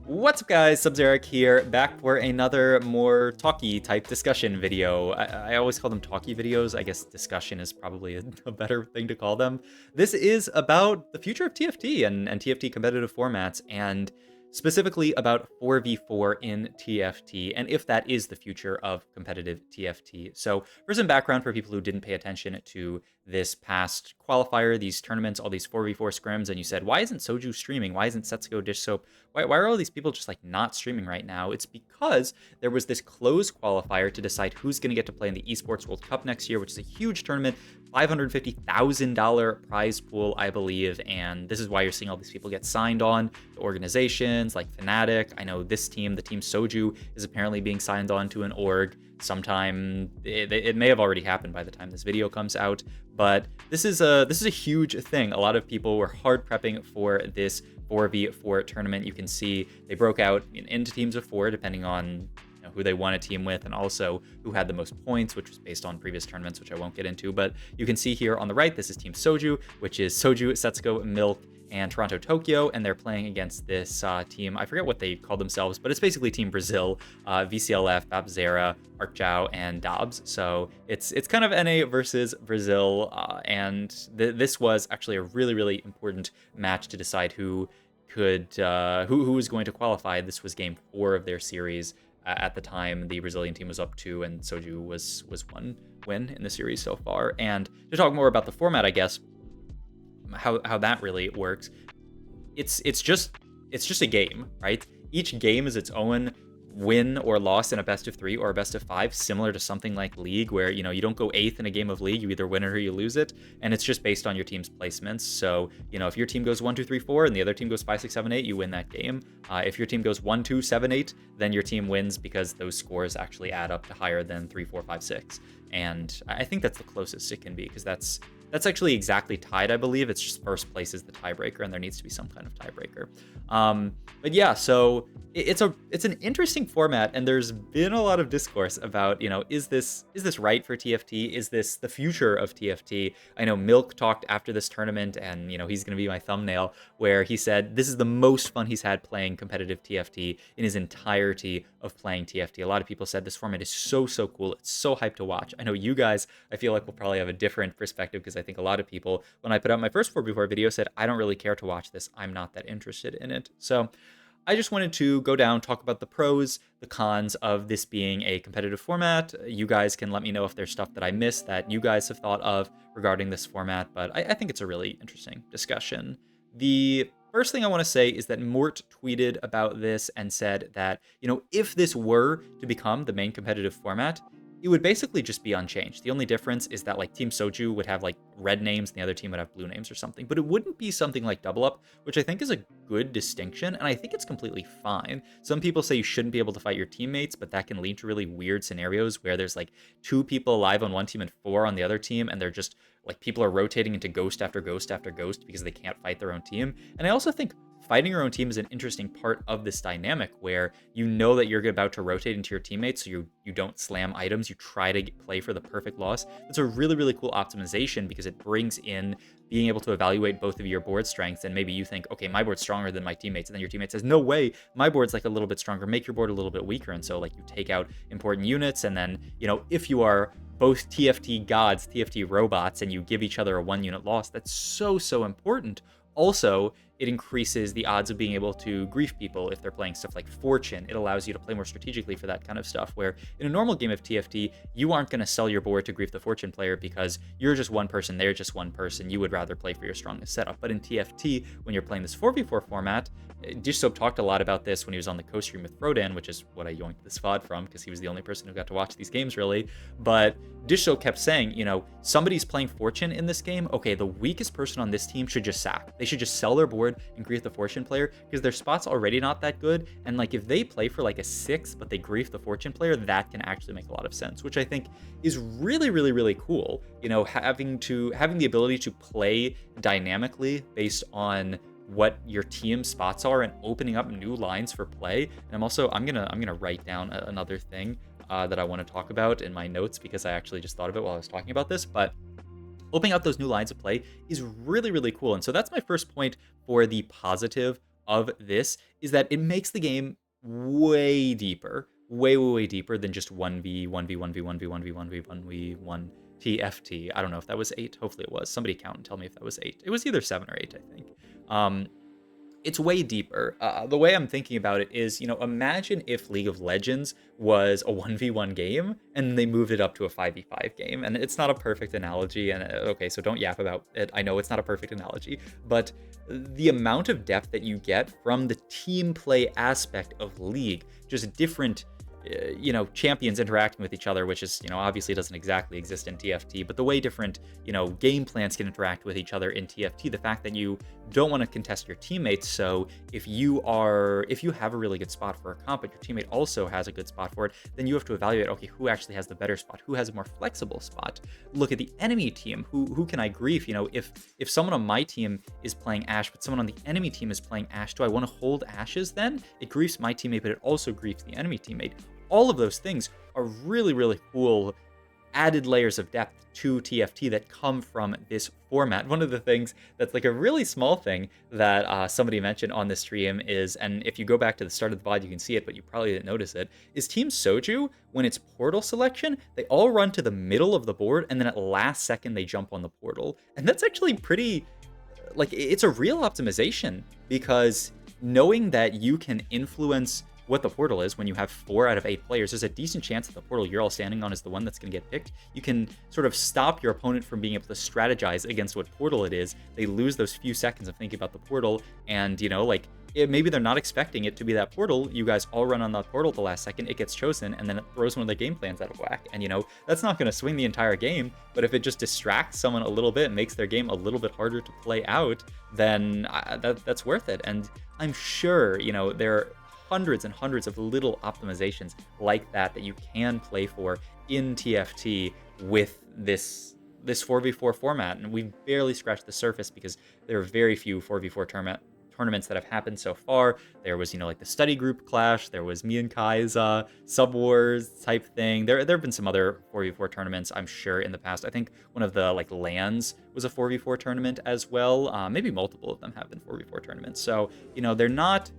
What's up guys, Sub-Zeric here, back for another more talky type discussion video. I always call them talky videos. I guess discussion is probably a better thing to call them. This is about the future of TFT and TFT competitive formats, and specifically about 4v4 in TFT, and if that is the future of competitive TFT. So for some background for people who didn't pay attention to this past qualifier, these tournaments, all these 4v4 scrims, and you said, why isn't Soju streaming? Why isn't Setsuko Dish Soap? Why are all these people just like not streaming right now? It's because there was this closed qualifier to decide who's going to get to play in the Esports World Cup next year, which is a huge tournament, $550,000 prize pool, I believe. And this is why you're seeing all these people get signed on to organizations like Fnatic. I know this team, the team Soju, is apparently being signed on to an org sometime. It may have already happened by the time this video comes out, but this is a huge thing. A lot of people were hard prepping for this 4v4 tournament. You can see they broke out into teams of 4 depending on who they won a team with, and also who had the most points, which was based on previous tournaments, which I won't get into. But you can see here on the right, this is Team Soju, which is Soju, Setsuko, Milk, and Toronto Tokyo, and they're playing against this team. I forget what they call themselves, but it's basically Team Brazil, VCLF, Babzera, Arcjao, and Dobbs. So it's kind of NA versus Brazil, and this was actually a really important match to decide who was going to qualify. This was game 4 of their series. At the time, the Brazilian team was up 2, and Soju was 1 win in the series so far. And to talk more about the format, I guess, how that really works, it's just a game, right? Each game is its own win or loss in a best of 3 or a best of 5, similar to something like League, where you don't go 8th in a game of League, you either win it or you lose it, and it's just based on your team's placements. So if your team goes 1, 2, 3, 4 and the other team goes 5, 6, 7, 8, you win that game. If your team goes 1, 2, 7, 8, then your team wins because those scores actually add up to higher than 3, 4, 5, 6. And I think that's the closest it can be, because that's actually exactly tied, I believe. It's just first place is the tiebreaker, and there needs to be some kind of tiebreaker. But yeah, so it's an interesting format, and there's been a lot of discourse about, is this right for TFT? Is this the future of TFT? I know Milk talked after this tournament, and he's going to be my thumbnail, where he said this is the most fun he's had playing competitive TFT in his entirety of playing TFT. A lot of people said this format is so cool. It's so hyped to watch. I know you guys, I feel like, will probably have a different perspective, because I think a lot of people, when I put out my first 4v4 video, said, I don't really care to watch this. I'm not that interested in it. So I just wanted to go down, talk about the pros, the cons of this being a competitive format. You guys can let me know if there's stuff that I missed that you guys have thought of regarding this format, but I think it's a really interesting discussion. The first thing I want to say is that Mort tweeted about this and said that, if this were to become the main competitive format, it would basically just be unchanged. The only difference is that like Team Soju would have like red names and the other team would have blue names or something, but it wouldn't be something like Double Up, which I think is a good distinction, and I think it's completely fine. Some people say you shouldn't be able to fight your teammates, but that can lead to really weird scenarios where there's like 2 people alive on one team and 4 on the other team, and they're just like, people are rotating into ghost after ghost after ghost because they can't fight their own team. And I also think fighting your own team is an interesting part of this dynamic, where that you're about to rotate into your teammates, so you don't slam items, you try to play for the perfect loss. It's a really cool optimization, because it brings in being able to evaluate both of your board strengths, and maybe you think, okay, my board's stronger than my teammates, and then your teammate says, no way, my board's like a little bit stronger, make your board a little bit weaker. And so like you take out important units, and then if you are both TFT gods, TFT robots, and you give each other a 1 unit loss, that's so important. Also, it increases the odds of being able to grief people if they're playing stuff like Fortune. It allows you to play more strategically for that kind of stuff, where in a normal game of TFT, you aren't going to sell your board to grief the Fortune player because you're just one person, they're just one person. You would rather play for your strongest setup. But in TFT, when you're playing this 4v4 format, Dish Soap talked a lot about this when he was on the co-stream with Frodan, which is what I yoinked this VOD from, because he was the only person who got to watch these games, really. But Dish Soap kept saying, somebody's playing Fortune in this game, okay, the weakest person on this team should just sack. They should just sell their board and grief the Fortune player, because their spot's already not that good, and like if they play for like a 6 but they grief the Fortune player, that can actually make a lot of sense, which I think is really cool. Having the ability to play dynamically based on what your team spots are and opening up new lines for play. And I'm gonna write down another thing that I want to talk about in my notes, because I actually just thought of it while I was talking about this. But opening up those new lines of play is really cool. And so that's my first point for the positive of this is that it makes the game way deeper, way deeper than just 1v1v1v1v1v1v1 TFT. I don't know if that was 8. Hopefully it was. Somebody count and tell me if that was 8. It was either 7 or 8, I think. It's way deeper. The way I'm thinking about it is, imagine if League of Legends was a 1v1 game and they moved it up to a 5v5 game. And it's not a perfect analogy. And okay, so don't yap about it. I know it's not a perfect analogy, but the amount of depth that you get from the team play aspect of League, just different champions interacting with each other, which is, obviously doesn't exactly exist in TFT, but the way different, game plans can interact with each other in TFT, the fact that you don't want to contest your teammates. So if you have a really good spot for a comp, but your teammate also has a good spot for it, then you have to evaluate, okay, who actually has the better spot? Who has a more flexible spot? Look at the enemy team. Who can I grief? If someone on my team is playing Ashe, but someone on the enemy team is playing Ashe, do I want to hold Ashes then? It griefs my teammate, but it also griefs the enemy teammate. All of those things are really cool added layers of depth to TFT that come from this format. One of the things that's like a really small thing that somebody mentioned on the stream is, and if you go back to the start of the VOD, you can see it, but you probably didn't notice it, is Team Soju, when it's portal selection, they all run to the middle of the board, and then at last second, they jump on the portal. And that's actually pretty, it's a real optimization, because knowing that you can influence what the portal is when you have 4 out of 8 players, there's a decent chance that the portal you're all standing on is the one that's going to get picked. You can sort of stop your opponent from being able to strategize against what portal it is. They lose those few seconds of thinking about the portal, and maybe they're not expecting it to be that portal. You guys all run on that portal at the last second, it gets chosen, and then it throws one of the game plans out of whack. And that's not going to swing the entire game, but if it just distracts someone a little bit and makes their game a little bit harder to play out, then that's worth it. And I'm sure there are hundreds and hundreds of little optimizations like that you can play for in TFT with this 4v4 format. And we've barely scratched the surface, because there are very few 4v4 tournaments that have happened so far. There was, like the study group clash. There was me and Kai's Sub Wars type thing. There have been some other 4v4 tournaments, I'm sure, in the past. I think one of the LANs was a 4v4 tournament as well. Maybe multiple of them have been 4v4 tournaments. So, they're not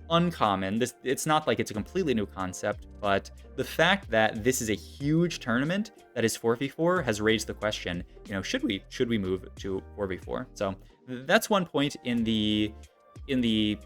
uncommon. It's not like it's a completely new concept, but the fact that this is a huge tournament that is 4v4 has raised the question, should we move to 4v4? So that's one point in the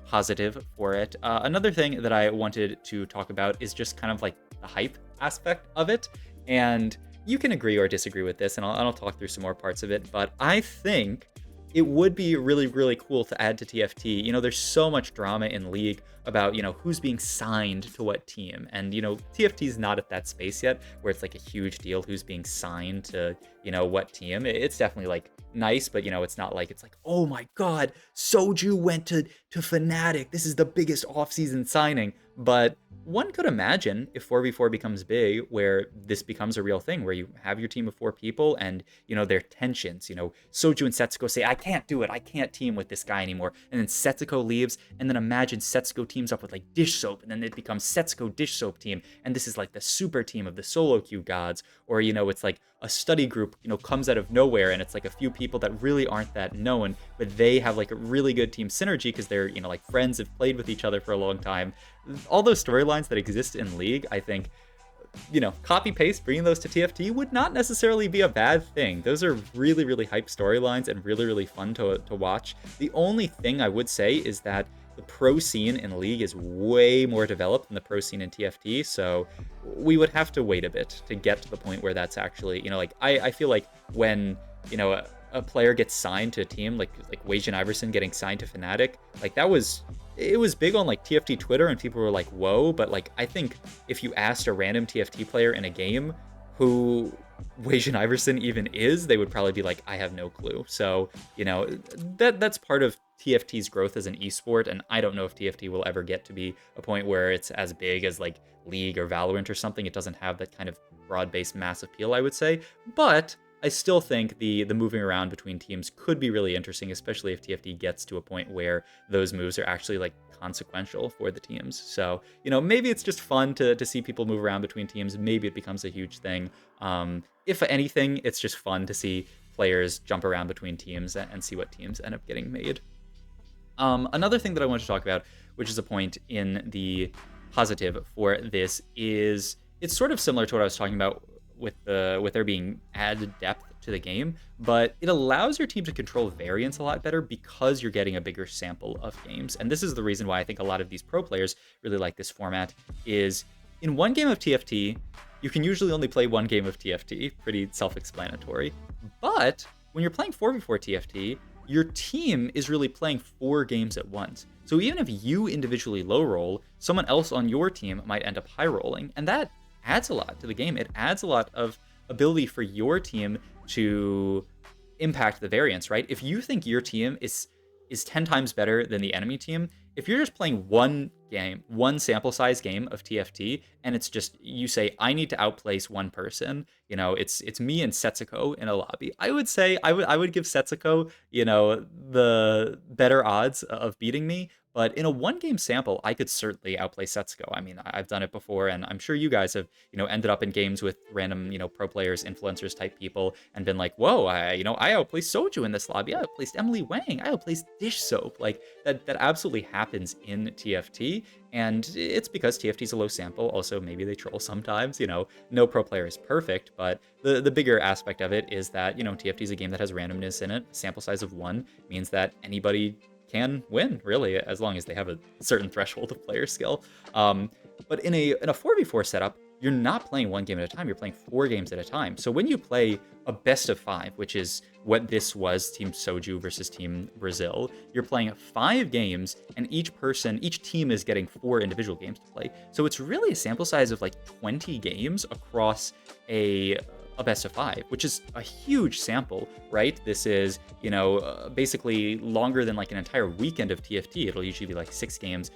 positive for it. Another thing that I wanted to talk about is just kind of like the hype aspect of it. And you can agree or disagree with this, and I'll talk through some more parts of it, but I think it would be really cool to add to TFT. There's so much drama in League about, who's being signed to what team. And, TFT's not at that space yet where it's like a huge deal who's being signed to, what team. It's definitely nice, but it's not it's oh my God, Soju went to Fnatic. This is the biggest off-season signing. But one could imagine if 4v4 becomes big, where this becomes a real thing, where you have your team of 4 people and, there are tensions. Soju and Setsuko say, I can't do it. I can't team with this guy anymore. And then Setsuko leaves. And then imagine Setsuko teams up with Dish Soap. And then it becomes Setsuko Dish Soap team. And this is the super team of the solo queue gods. Or, it's a study group, comes out of nowhere. And it's a few people that really aren't that known, but they have a really good team synergy because they're, friends, have played with each other for a long time. All those storylines that exist in League, I think, copy paste, bringing those to TFT would not necessarily be a bad thing. Those are really hype storylines and really fun to watch. The only thing I would say is that the pro scene in League is way more developed than the pro scene in TFT, so we would have to wait a bit to get to the point where that's actually, I feel like when, a player gets signed to a team, like Wei Iverson getting signed to Fnatic, it was big on TFT Twitter, and people were like, whoa, but I think if you asked a random TFT player in a game who Wei Iverson even is, they would probably be like, I have no clue. So, that's part of TFT's growth as an esport, and I don't know if TFT will ever get to be a point where it's as big as League or Valorant or something. It doesn't have that kind of broad-based mass appeal, I would say, but I still think the moving around between teams could be really interesting, especially if TFT gets to a point where those moves are actually consequential for the teams. So, maybe it's just fun to see people move around between teams. Maybe it becomes a huge thing. If anything, it's just fun to see players jump around between teams and see what teams end up getting made. Another thing that I want to talk about, which is a point in the positive for this, is it's sort of similar to what I was talking about with there being added depth to the game, but it allows your team to control variance a lot better because you're getting a bigger sample of games. And this is the reason why I think a lot of these pro players really like this format. Is in one game of TFT, you can usually only play one game of TFT, pretty self-explanatory. But when you're playing 4v4 TFT, your team is really playing 4 games at once. So even if you individually low roll, someone else on your team might end up high rolling. And that adds a lot to the game. It adds a lot of ability for your team to impact the variance, right? If you think your team is 10 times better than the enemy team, if you're just playing one game, one sample size game of TFT, and it's just, you say, I need to outplace one person, it's me and Setsuko in a lobby, I would say I would give Setsuko, the better odds of beating me. But in a one game sample, I could certainly outplay Setsuko. I mean, I've done it before, and I'm sure you guys have, ended up in games with random, pro players, influencers type people, and been like, whoa, I outplaced Soju in this lobby. I outplaced Emily Wang. I outplaced Dish Soap. Like that absolutely happens in TFT. And it's because TFT is a low sample. Also, maybe they troll sometimes. No pro player is perfect, but the bigger aspect of it is that, TFT is a game that has randomness in it. Sample size of 1 means that anybody can win, really, as long as they have a certain threshold of player skill. But in a 4v4 setup, you're not playing one game at a time, you're playing 4 games at a time. So when you play a best of 5, which is what this was, Team Soju versus Team Brazil, you're playing 5 games, and each team is getting 4 individual games to play. So it's really a sample size of like 20 games across a best of 5, which is a huge sample, right? This is, basically longer than like an entire weekend of TFT. It'll usually be like 6 games,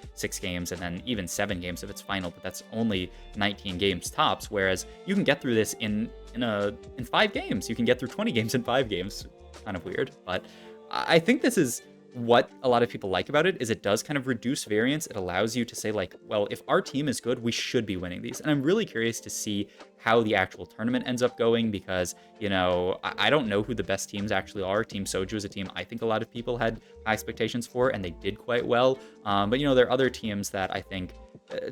and then even 7 games if it's final, but that's only 19 games tops. Whereas you can get through this in 5 games. You can get through 20 games in 5 games. Kind of weird, but I think this is what a lot of people like about it, is it does kind of reduce variance. It allows you to say like, well, if our team is good, we should be winning these. And I'm really curious to see how the actual tournament ends up going, because, I don't know who the best teams actually are. Team Soju is a team I think a lot of people had high expectations for, and they did quite well. But, there are other teams that I think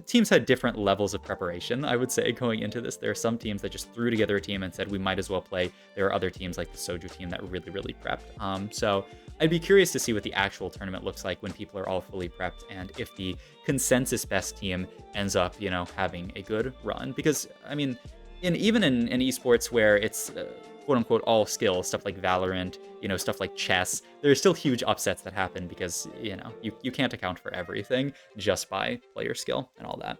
teams had different levels of preparation, I would say, going into this. There are some teams that just threw together a team and said, we might as well play. There are other teams like the Soju team that really, really prepped. So I'd be curious to see what the actual tournament looks like when people are all fully prepped, and if the consensus best team ends up, having a good run. Because, I mean, even in esports where it's quote unquote all skill, stuff like Valorant, stuff like chess, there's still huge upsets that happen because, you can't account for everything just by player skill and all that.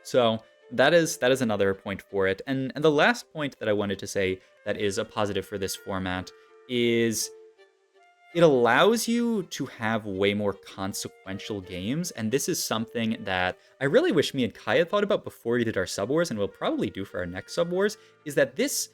So that is another point for it. And the last point that I wanted to say that is a positive for this format is it allows you to have way more consequential games, and this is something that I really wish me and Kai had thought about before we did our Sub Wars, and we'll probably do for our next Sub Wars, is that this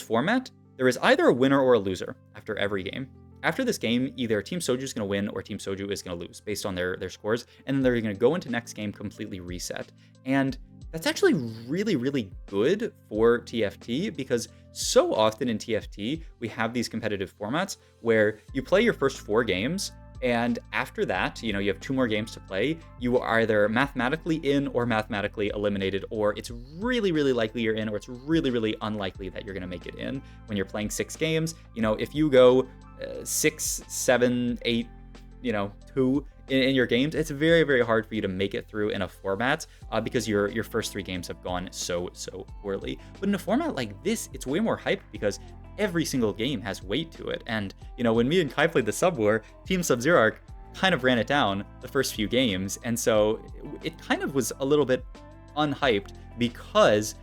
format, there is either a winner or a loser after every game. After this game, either Team Soju is going to win or Team Soju is going to lose based on their scores, and then they're going to go into next game completely reset. And that's actually really, really good for TFT, because so often in TFT, we have these competitive formats where you play your first 4 games, and after that, you have 2 more games to play. You are either mathematically in or mathematically eliminated, or it's really, really likely you're in, or it's really, really unlikely that you're going to make it in. When you're playing 6 games, if you go 6, 7, 8, 2 in your games, it's very, very hard for you to make it through in a format because your first 3 games have gone so poorly. But in a format like this, it's way more hype because every single game has weight to it. And, when me and Kai played the Sub War, Team Sub-Zero kind of ran it down the first few games. And so it kind of was a little bit unhyped because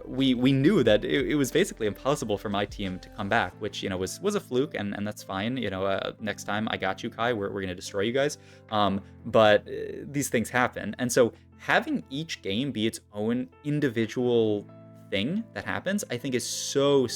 we knew that it was basically impossible for my team to come back, which, was a fluke, and that's fine. Next time I got you, Kai, we're going to destroy you guys. But these things happen. And so having each game be its own individual thing that happens, I think is so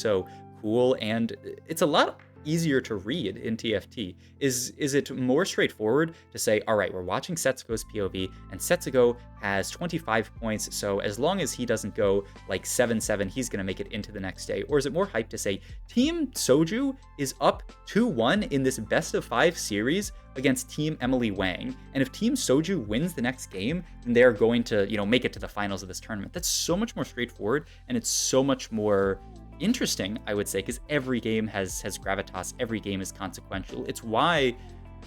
cool. And it's a lot easier to read in TFT? Is it more straightforward to say, all right, we're watching Setsuko's POV, and Setsuko has 25 points, so as long as he doesn't go like 7-7, he's going to make it into the next day? Or is it more hype to say, Team Soju is up 2-1 in this best of 5 series against Team Emily Wang, and if Team Soju wins the next game, then they're going to, make it to the finals of this tournament? That's so much more straightforward, and it's so much more interesting, I would say, because every game has gravitas, every game is consequential. It's why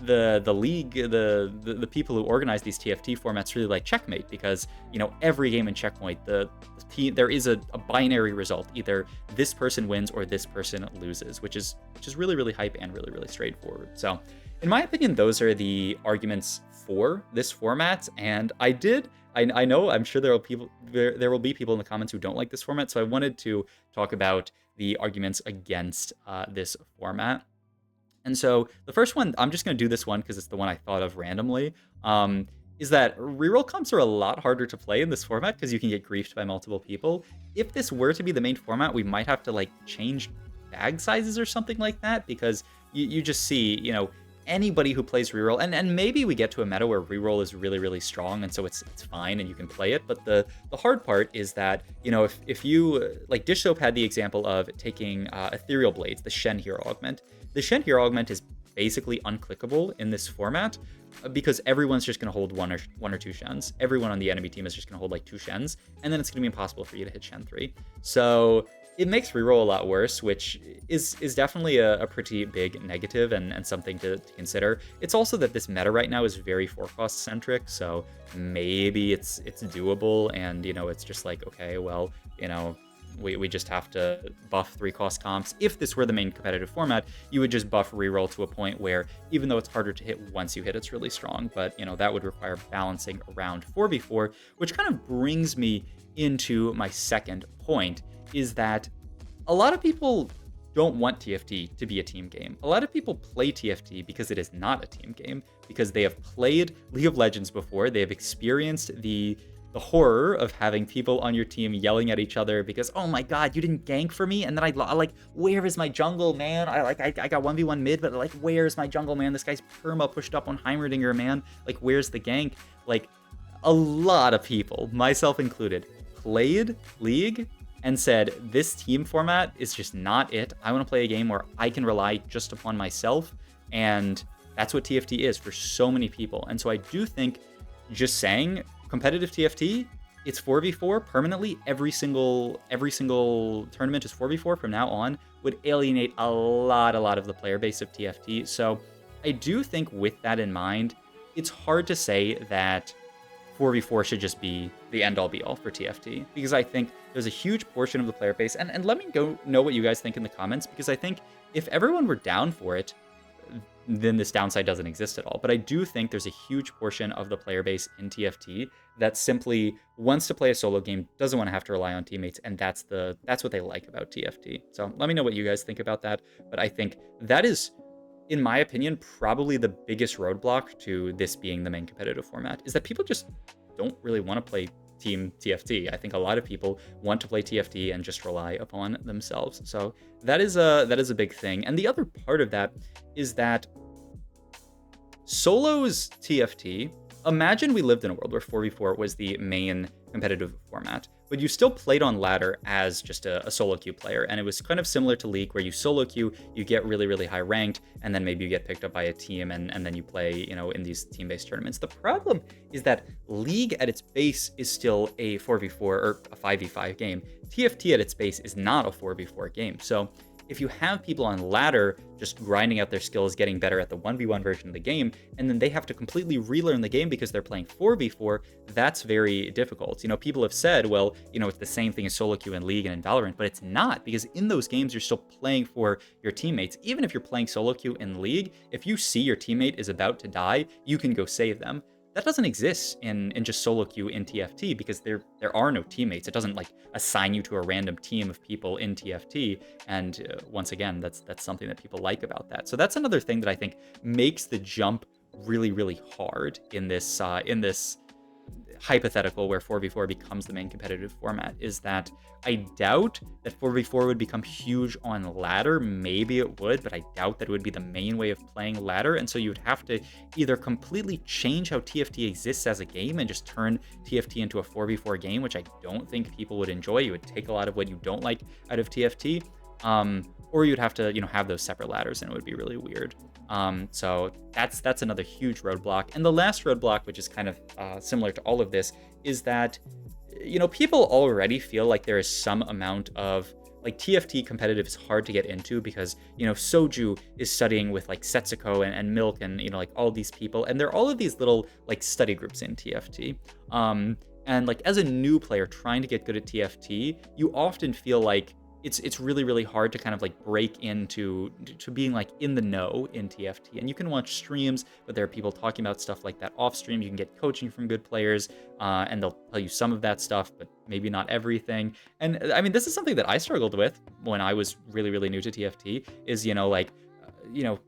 the league, the people who organize these TFT formats really like Checkmate, because every game in Checkmate, the team, there is a binary result: either this person wins or this person loses, which is really, really hype and really, really straightforward. So in my opinion, those are the arguments for this format. And I know, I'm sure there will be people in the comments who don't like this format, so I wanted to talk about the arguments against this format. And so the first one, I'm just going to do this one because it's the one I thought of randomly, is that reroll comps are a lot harder to play in this format because you can get griefed by multiple people. If this were to be the main format, we might have to change bag sizes or something like that, because you just see, anybody who plays reroll, and maybe we get to a meta where reroll is really, really strong, and so it's fine and you can play it. But the hard part is that, if you, like Dish Soap had the example of taking Ethereal Blades, the Shen Hero Augment. The Shen Hero Augment is basically unclickable in this format because everyone's just going to hold one or two Shens. Everyone on the enemy team is just going to hold 2 Shens, and then it's going to be impossible for you to hit Shen 3. So it makes reroll a lot worse, which is definitely a pretty big negative and something to consider. It's also that this meta right now is very 4-cost centric, so maybe it's doable, and it's just okay, well, we just have to buff 3-cost comps. If this were the main competitive format, you would just buff reroll to a point where, even though it's harder to hit once you hit, it's really strong. But that would require balancing around 4v4, which kind of brings me into my second point, is that a lot of people don't want TFT to be a team game. A lot of people play TFT because it is not a team game, because they have played League of Legends before, they have experienced the horror of having people on your team yelling at each other because, oh my god, you didn't gank for me, and then I where is my jungle, man? I got 1v1 mid, but where's my jungle, man? This guy's perma pushed up on Heimerdinger, man. Where's the gank? A lot of people, myself included, played League and said, this team format is just not it. I want to play a game where I can rely just upon myself, and that's what TFT is for so many people. And so I do think just saying competitive TFT, it's 4v4 permanently, every single tournament is 4v4 from now on, would alienate a lot of the player base of TFT. So I do think, with that in mind, it's hard to say that 4v4 should just be the end-all be-all for TFT, because I think there's a huge portion of the player base, and let me know what you guys think in the comments, because I think if everyone were down for it, then this downside doesn't exist at all. But I do think there's a huge portion of the player base in TFT that simply wants to play a solo game, doesn't want to have to rely on teammates, and that's what they like about TFT. So let me know what you guys think about that. But I think that is, in my opinion, probably the biggest roadblock to this being the main competitive format, is that people just don't really want to play Team TFT. I think a lot of people want to play TFT and just rely upon themselves. So that is a big thing. And the other part of that is that solos TFT, imagine we lived in a world where 4v4 was the main competitive format, but you still played on ladder as just a solo queue player, and it was kind of similar to League, where you solo queue, you get really, really high ranked, and then maybe you get picked up by a team, and then you play, in these team-based tournaments. The problem is that League at its base is still a 4v4 or a 5v5 game. TFT at its base is not a 4v4 game. So if you have people on ladder just grinding out their skills, getting better at the 1v1 version of the game, and then they have to completely relearn the game because they're playing 4v4, that's very difficult. People have said, well, it's the same thing as solo queue in League and in Valorant, but it's not, because in those games, you're still playing for your teammates. Even if you're playing solo queue in League, if you see your teammate is about to die, you can go save them. That doesn't exist in just solo queue in TFT, because there are no teammates. It doesn't assign you to a random team of people in TFT. And once again, that's something that people like about that. So that's another thing that I think makes the jump really, really hard in this hypothetical where 4v4 becomes the main competitive format, is that I doubt that 4v4 would become huge on ladder. Maybe it would, but I doubt that it would be the main way of playing ladder. And so you would have to either completely change how TFT exists as a game and just turn TFT into a 4v4 game, which I don't think people would enjoy. You would take a lot of what you don't like out of TFT. Or you'd have to, have those separate ladders, and it would be really weird. So that's another huge roadblock. And the last roadblock, which is kind of similar to all of this, is that, people already feel like there is some amount of, like, TFT competitive is hard to get into because, Soju is studying with, like, Setsuko and Milk and, like, all these people. And there are all of these little, like, study groups in TFT. And, like, as a new player trying to get good at TFT, you often feel like it's really, really hard to kind of like break into being like in the know in TFT. And you can watch streams, but there are people talking about stuff like that off stream. You can get coaching from good players, and they'll tell you some of that stuff, but maybe not everything. And I mean, this is something that I struggled with when I was really, really new to TFT, is,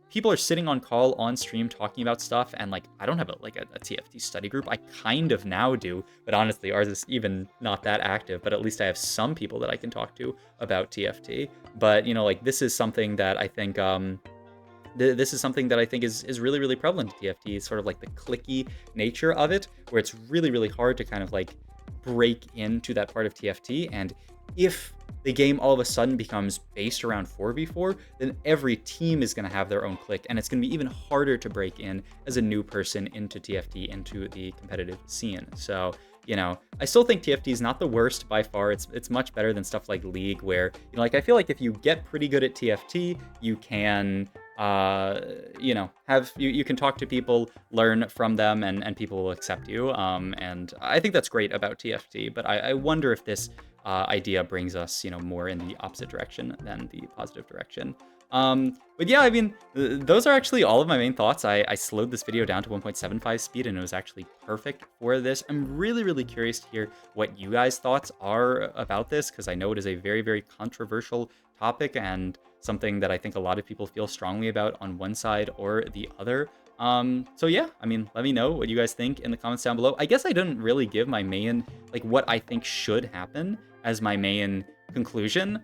people are sitting on call on stream talking about stuff, and like I don't have a TFT study group. I kind of now do, but honestly ours is even not that active, but at least I have some people that I can talk to about TFT. But this is something that I think this is something that I think is really, really prevalent in TFT. It's sort of like the clicky nature of it, where it's really, really hard to kind of like break into that part of TFT. And if the game all of a sudden becomes based around 4v4, then every team is going to have their own clique, and it's going to be even harder to break in as a new person into TFT, into the competitive scene. So, I still think TFT is not the worst by far. It's much better than stuff like League, where, I feel like if you get pretty good at TFT, you can you can talk to people, learn from them, and people will accept you. And I think that's great about TFT, but I wonder if this idea brings us, more in the opposite direction than the positive direction. But yeah, I mean, those are actually all of my main thoughts. I slowed this video down to 1.75 speed, and it was actually perfect for this. I'm really, really curious to hear what you guys' thoughts are about this, because I know it is a very, very controversial topic and something that I think a lot of people feel strongly about on one side or the other. So yeah, I mean, let me know what you guys think in the comments down below. I guess I didn't really give my main, like, what I think should happen as my main conclusion.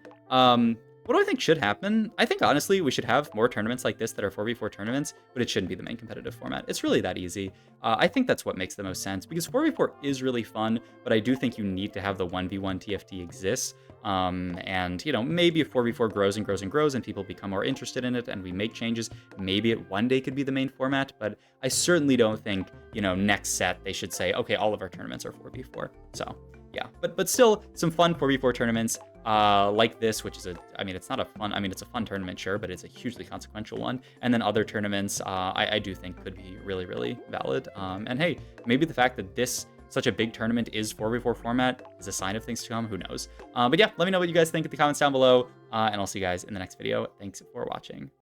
What do I think should happen? I think, honestly, we should have more tournaments like this that are 4v4 tournaments, but it shouldn't be the main competitive format. It's really that easy. I think that's what makes the most sense, because 4v4 is really fun, but I do think you need to have the 1v1 TFT exists. And, maybe if 4v4 grows and grows and grows and people become more interested in it and we make changes, maybe it one day could be the main format. But I certainly don't think, next set they should say, okay, all of our tournaments are 4v4. So yeah, but still some fun 4v4 tournaments like this, which is it's not a fun, it's a fun tournament, sure, but it's a hugely consequential one. And then other tournaments I do think could be really, really valid. And hey, maybe the fact that such a big tournament is 4v4 format is a sign of things to come. Who knows? But yeah, let me know what you guys think in the comments down below, and I'll see you guys in the next video. Thanks for watching.